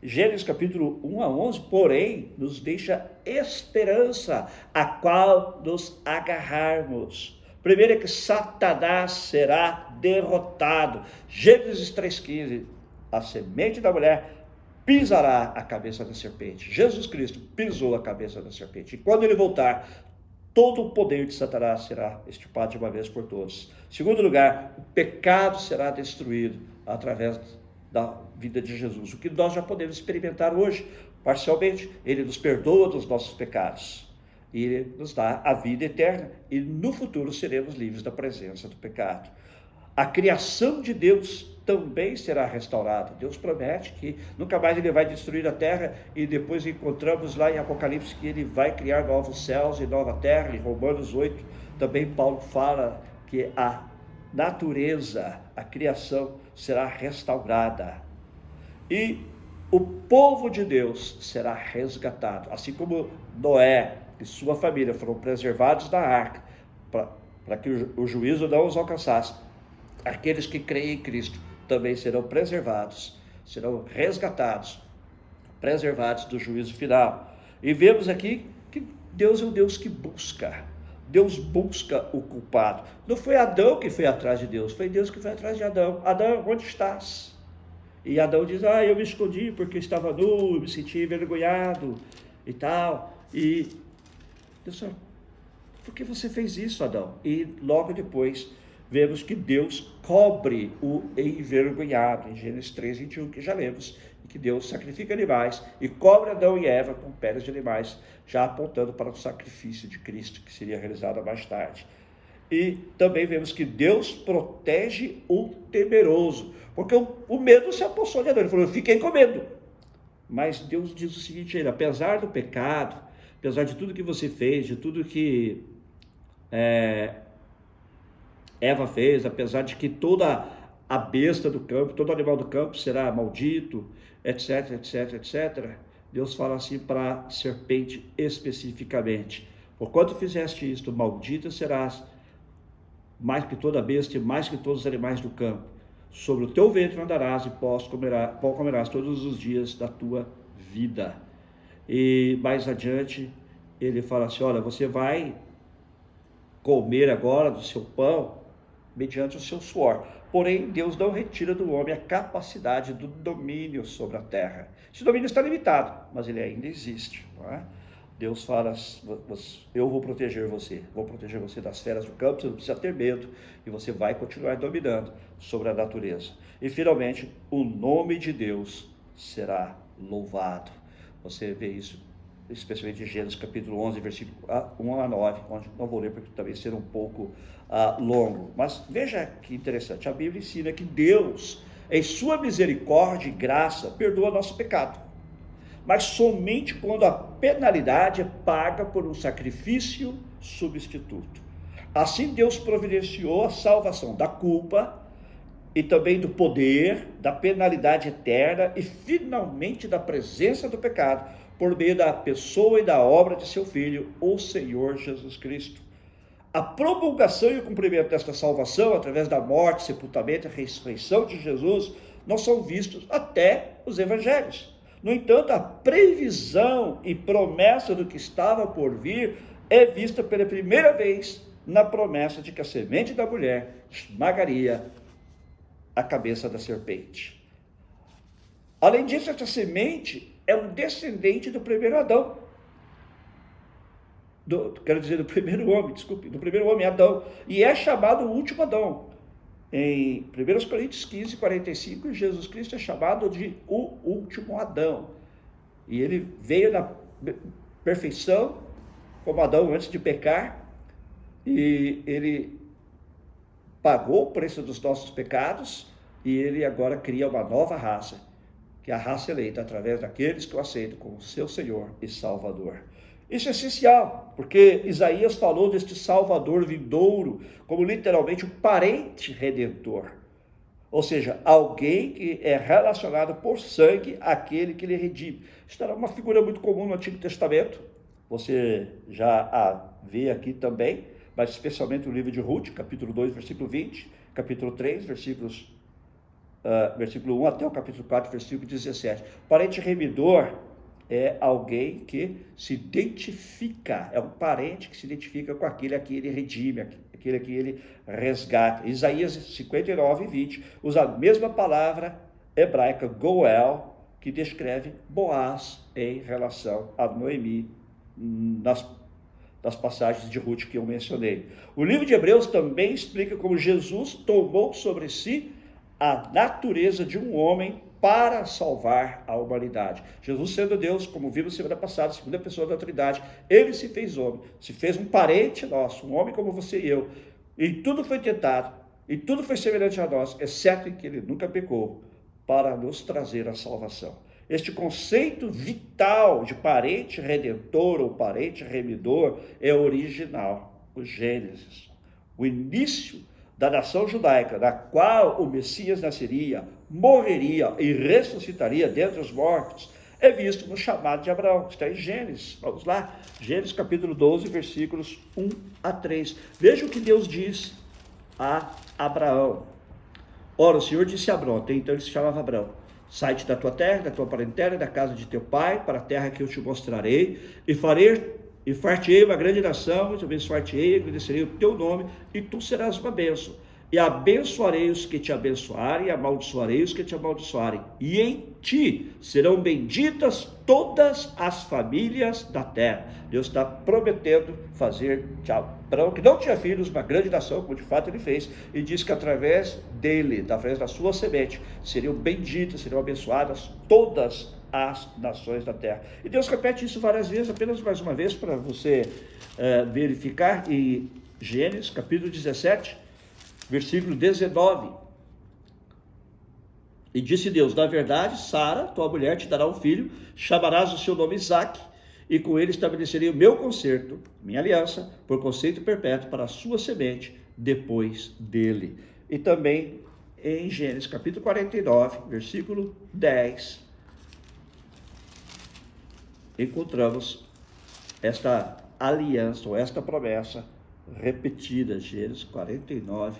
Gênesis capítulo 1 a 11, porém, nos deixa esperança, a qual nos agarrarmos. Primeiro é que Satanás será derrotado. Gênesis 3,15, a semente da mulher pisará a cabeça da serpente. Jesus Cristo pisou a cabeça da serpente. E quando ele voltar, todo o poder de Satanás será extirpado de uma vez por todos. Segundo lugar, o pecado será destruído através da vida de Jesus. O que nós já podemos experimentar hoje, parcialmente. Ele nos perdoa dos nossos pecados. E ele nos dá a vida eterna. E no futuro seremos livres da presença do pecado. A criação de Deus também será restaurada. Deus promete que nunca mais ele vai destruir a terra, e depois encontramos lá em Apocalipse que ele vai criar novos céus e nova terra. Em Romanos 8 também Paulo fala que a natureza, a criação será restaurada. E o povo de Deus será resgatado, assim como Noé e sua família foram preservados da arca, para que o juízo não os alcançasse. Aqueles que creem em Cristo também serão preservados, serão resgatados, preservados do juízo final. E vemos aqui que Deus é um Deus que busca. Deus busca o culpado. Não foi Adão que foi atrás de Deus, foi Deus que foi atrás de Adão. Adão, onde estás? E Adão diz, eu me escondi porque estava nu, me senti envergonhado e tal. E Deus falou, por que você fez isso, Adão? E logo depois vemos que Deus cobre o envergonhado, em Gênesis 3:21, que já lemos, e que Deus sacrifica animais e cobre Adão e Eva com peles de animais, já apontando para o sacrifício de Cristo, que seria realizado mais tarde. E também vemos que Deus protege o temeroso, porque o medo se apossou de Adão, ele falou, fiquem com medo. Mas Deus diz o seguinte, apesar do pecado, apesar de tudo que você fez, de tudo que Eva fez, apesar de que toda a besta do campo, todo animal do campo será maldito, etc, etc, etc, Deus fala assim para a serpente especificamente, porquanto fizeste isto, maldita serás, mais que toda besta e mais que todos os animais do campo, sobre o teu ventre andarás e pó comerás todos os dias da tua vida. E mais adiante ele fala assim, olha, você vai comer agora do seu pão mediante o seu suor, porém Deus não retira do homem a capacidade do domínio sobre a terra. Esse domínio está limitado, mas ele ainda existe, não é? Deus fala, eu vou proteger você das feras do campo, você não precisa ter medo, e você vai continuar dominando sobre a natureza. E finalmente, o nome de Deus será louvado. Você vê isso, especialmente em Gênesis capítulo 11, versículo 1 a 9, onde não vou ler porque também será um pouco longo. Mas veja que interessante, a Bíblia ensina que Deus, em sua misericórdia e graça, perdoa nosso pecado, mas somente quando a penalidade é paga por um sacrifício substituto. Assim Deus providenciou a salvação da culpa e também do poder, da penalidade eterna e finalmente da presença do pecado, por meio da pessoa e da obra de seu Filho, o Senhor Jesus Cristo. A promulgação e o cumprimento desta salvação, através da morte, sepultamento e ressurreição de Jesus, não são vistos até os evangelhos. No entanto, a previsão e promessa do que estava por vir é vista pela primeira vez na promessa de que a semente da mulher esmagaria a cabeça da serpente. Além disso, essa semente é um descendente do primeiro Adão. Do primeiro homem, Adão. E é chamado o último Adão. Em 1 Coríntios 15:45, Jesus Cristo é chamado de o último Adão. E ele veio na perfeição, como Adão antes de pecar, e ele pagou o preço dos nossos pecados, e ele agora cria uma nova raça, que é a raça eleita através daqueles que o aceitam como seu Senhor e Salvador. Isso é essencial, porque Isaías falou deste Salvador vindouro como literalmente um parente redentor, ou seja, alguém que é relacionado por sangue àquele que lhe redime. Isso era uma figura muito comum no Antigo Testamento, você já a vê aqui também, mas especialmente no livro de Ruth, capítulo 2, versículo 20, capítulo 3, versículo 1 até o capítulo 4, versículo 17. Parente remidor é alguém que se identifica, é um parente que se identifica com aquele a que ele redime, aquele a que ele resgata. Isaías 59:20 usa a mesma palavra hebraica, Goel, que descreve Boaz em relação a Noemi, nas passagens de Ruth que eu mencionei. O livro de Hebreus também explica como Jesus tomou sobre si a natureza de um homem para salvar a humanidade. Jesus, sendo Deus, como vimos semana passada, segunda pessoa da Trindade, ele se fez homem, se fez um parente nosso, um homem como você e eu, e tudo foi tentado, e tudo foi semelhante a nós, exceto em que ele nunca pecou, para nos trazer a salvação. Este conceito vital de parente redentor ou parente remidor é original, o Gênesis, o início da nação judaica, na qual o Messias nasceria, morreria e ressuscitaria dentre os mortos, é visto no chamado de Abraão. Está em Gênesis, vamos lá, Gênesis capítulo 12, versículos 1 a 3. Veja o que Deus diz a Abraão. Ora, o Senhor disse a Abraão, então ele se chamava Abraão: sai-te da tua terra, da tua parentela e da casa de teu pai, para a terra que eu te mostrarei, e farei E far-te-ei uma grande nação, e te abençoar-te-ei, agradecerei o teu nome, e tu serás uma bênção. E abençoarei os que te abençoarem, e amaldiçoarei os que te amaldiçoarem. E em ti serão benditas todas as famílias da terra. Deus está prometendo fazer de Abraão, que não tinha filhos, uma grande nação, como de fato ele fez. E diz que através dele, através da sua semente, seriam benditas, seriam abençoadas todas as nações da terra. E Deus repete isso várias vezes, apenas mais uma vez, para você verificar. Em Gênesis, capítulo 17, versículo 19. E disse Deus: na verdade, Sara, tua mulher, te dará um filho, chamarás o seu nome Isaque, e com ele estabelecerei o meu concerto, minha aliança, por conceito perpétuo para a sua semente, depois dele. E também em Gênesis, capítulo 49, versículo 10, encontramos esta aliança, ou esta promessa repetida. Gênesis 49,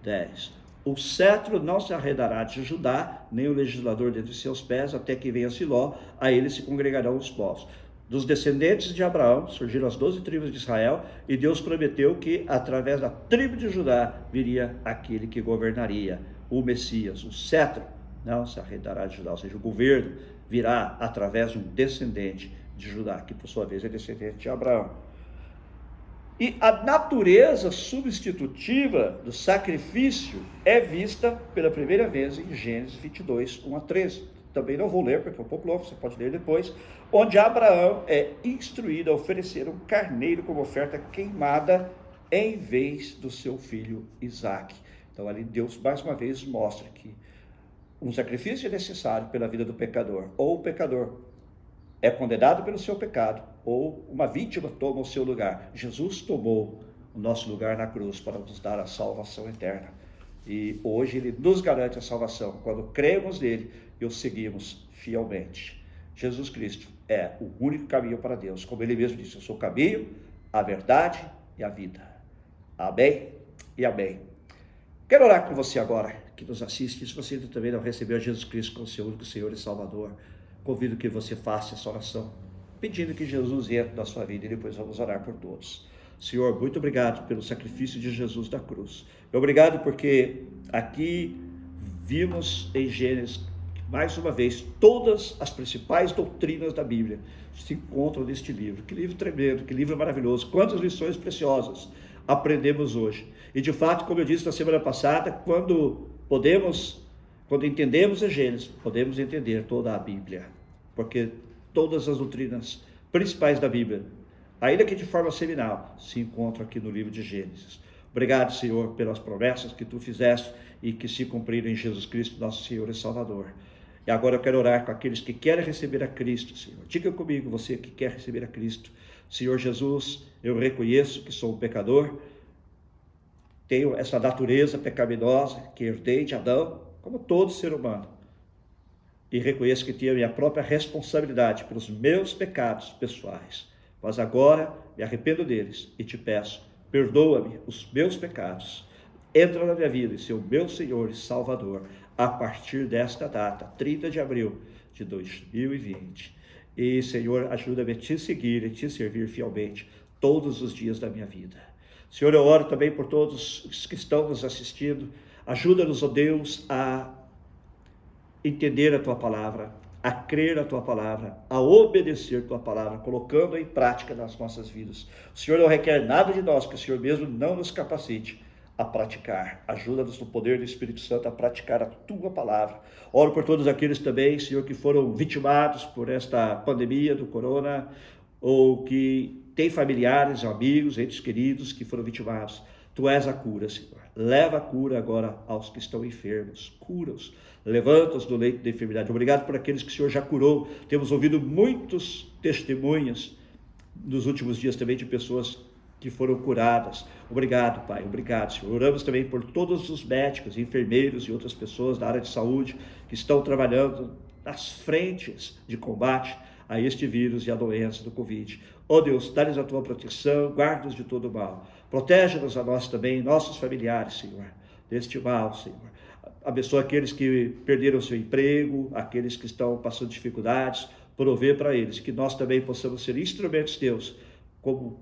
10. O cetro não se arredará de Judá, nem o legislador dentre seus pés, até que venha Siló, a ele se congregarão os povos. Dos descendentes de Abraão surgiram as 12 tribos de Israel, e Deus prometeu que através da tribo de Judá viria aquele que governaria, o Messias. O cetro não se arredará de Judá, ou seja, o governo virá através de um descendente de Judá, que por sua vez é descendente de Abraão. E a natureza substitutiva do sacrifício é vista pela primeira vez em Gênesis 22, 1 a 13. Também não vou ler, porque é um pouco longo, você pode ler depois, onde Abraão é instruído a oferecer um carneiro como oferta queimada em vez do seu filho Isaque. Então ali Deus mais uma vez mostra que um sacrifício é necessário pela vida do pecador, ou o pecador é condenado pelo seu pecado, ou uma vítima toma o seu lugar. Jesus tomou o nosso lugar na cruz para nos dar a salvação eterna. E hoje ele nos garante a salvação quando cremos nele e o seguimos fielmente. Jesus Cristo é o único caminho para Deus. Como ele mesmo disse: eu sou o caminho, a verdade e a vida. Amém e amém. Quero orar com você agora, que nos assiste. Se você ainda também não recebeu Jesus Cristo como seu único Senhor e Salvador, convido que você faça essa oração, pedindo que Jesus entre na sua vida, e depois vamos orar por todos. Senhor, muito obrigado pelo sacrifício de Jesus da cruz. Obrigado porque aqui vimos em Gênesis, mais uma vez, todas as principais doutrinas da Bíblia se encontram neste livro. Que livro tremendo, que livro maravilhoso, quantas lições preciosas aprendemos hoje. E de fato, como eu disse na semana passada, quando entendemos a Gênesis, podemos entender toda a Bíblia, porque todas as doutrinas principais da Bíblia, ainda que de forma seminal, se encontram aqui no livro de Gênesis. Obrigado, Senhor, pelas promessas que tu fizeste e que se cumpriram em Jesus Cristo, nosso Senhor e Salvador. E agora eu quero orar com aqueles que querem receber a Cristo, Senhor. Diga comigo, você que quer receber a Cristo. Senhor Jesus, eu reconheço que sou um pecador, tenho essa natureza pecaminosa que herdei de Adão, como todo ser humano, e reconheço que tenho a minha própria responsabilidade pelos meus pecados pessoais, mas agora me arrependo deles e te peço, perdoa-me os meus pecados, entra na minha vida e ser o meu Senhor e Salvador, a partir desta data, 30 de abril de 2020, e Senhor, ajuda-me a te seguir e te servir fielmente todos os dias da minha vida. Senhor, eu oro também por todos os que estão nos assistindo. Ajuda-nos, ó Deus, a entender a Tua palavra, a crer a Tua palavra, a obedecer a Tua palavra, colocando em prática nas nossas vidas. O Senhor não requer nada de nós que o Senhor mesmo não nos capacite a praticar. Ajuda-nos no poder do Espírito Santo a praticar a Tua palavra. Oro por todos aqueles também, Senhor, que foram vitimados por esta pandemia do corona, ou que têm familiares, amigos, entes queridos que foram vitimados. Tu és a cura, Senhor. Leva a cura agora aos que estão enfermos. Cura-os. Levanta-os do leito da enfermidade. Obrigado por aqueles que o Senhor já curou. Temos ouvido muitos testemunhos nos últimos dias também de pessoas que foram curadas. Obrigado, Pai. Obrigado, Senhor. Oramos também por todos os médicos, enfermeiros e outras pessoas da área de saúde que estão trabalhando nas frentes de combate a este vírus e a doença do Covid. Ó Deus, dá-lhes a Tua proteção, guarda-nos de todo mal. Protege-nos a nós também, nossos familiares, Senhor, deste mal, Senhor. Abençoa aqueles que perderam seu emprego, aqueles que estão passando dificuldades. prover para eles, que nós também possamos ser instrumentos teus, como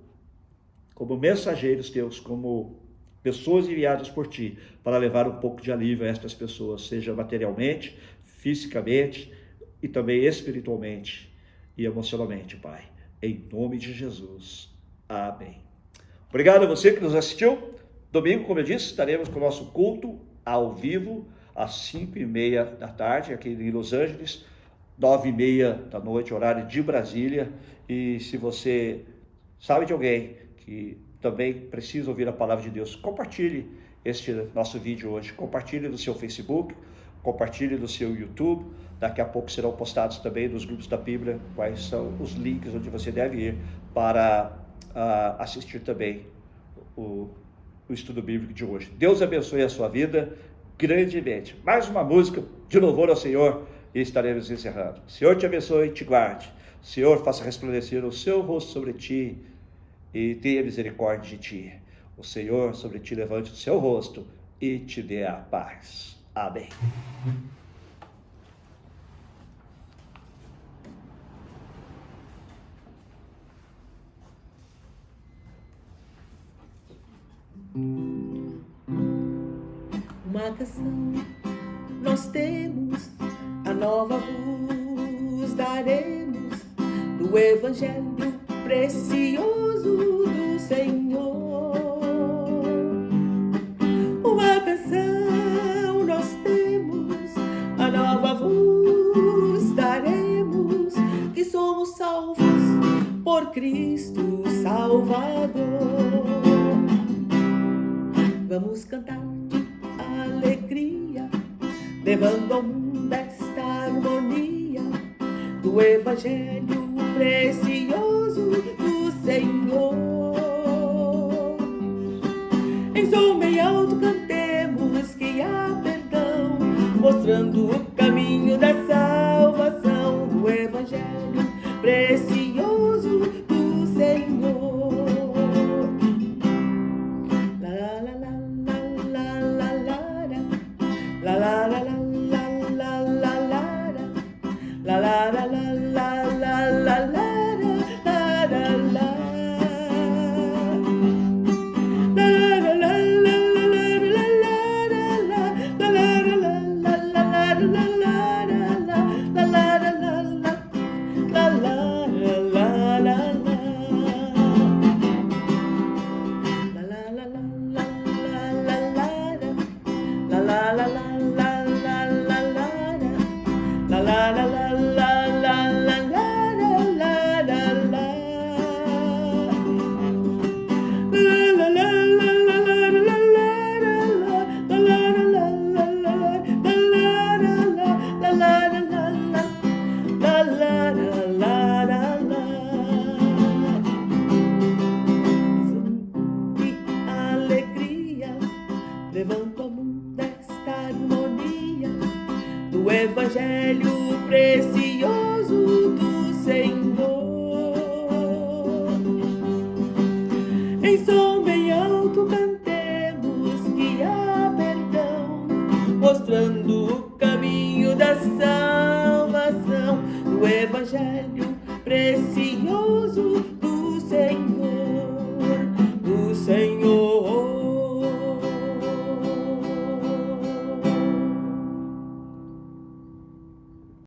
mensageiros teus, como pessoas enviadas por ti, para levar um pouco de alívio a estas pessoas, seja materialmente, fisicamente e também espiritualmente e emocionalmente, Pai. Em nome de Jesus. Amém. Obrigado a você que nos assistiu. Domingo, como eu disse, estaremos com o nosso culto ao vivo, às 5h30 da tarde, aqui em Los Angeles, 9h30 da noite, horário de Brasília. E se você sabe de alguém que também precisa ouvir a palavra de Deus, compartilhe este nosso vídeo hoje, compartilhe no seu Facebook, compartilhe no seu YouTube. Daqui a pouco serão postados também nos grupos da Bíblia quais são os links onde você deve ir para assistir também o estudo bíblico de hoje. Deus abençoe a sua vida grandemente. Mais uma música de louvor ao Senhor e estaremos encerrando. O Senhor te abençoe e te guarde. O Senhor faça resplandecer o seu rosto sobre ti e tenha misericórdia de ti. O Senhor sobre ti levante o seu rosto e te dê a paz. Amém. Uma canção nós temos, a nova luz daremos do Evangelho precioso do Senhor. Uma canção nós temos, a nova luz daremos, que somos salvos por Cristo Salvador. Vamos cantar de alegria, levando ao mundo esta harmonia do Evangelho precioso do Senhor. Em som bem alto cantemos que há perdão, mostrando o caminho da salvação do Evangelho precioso do Senhor. Levanta ao mundo esta harmonia do Evangelho precioso do Senhor. Em som bem alto cantemos que há perdão, mostrando o caminho da salvação do Evangelho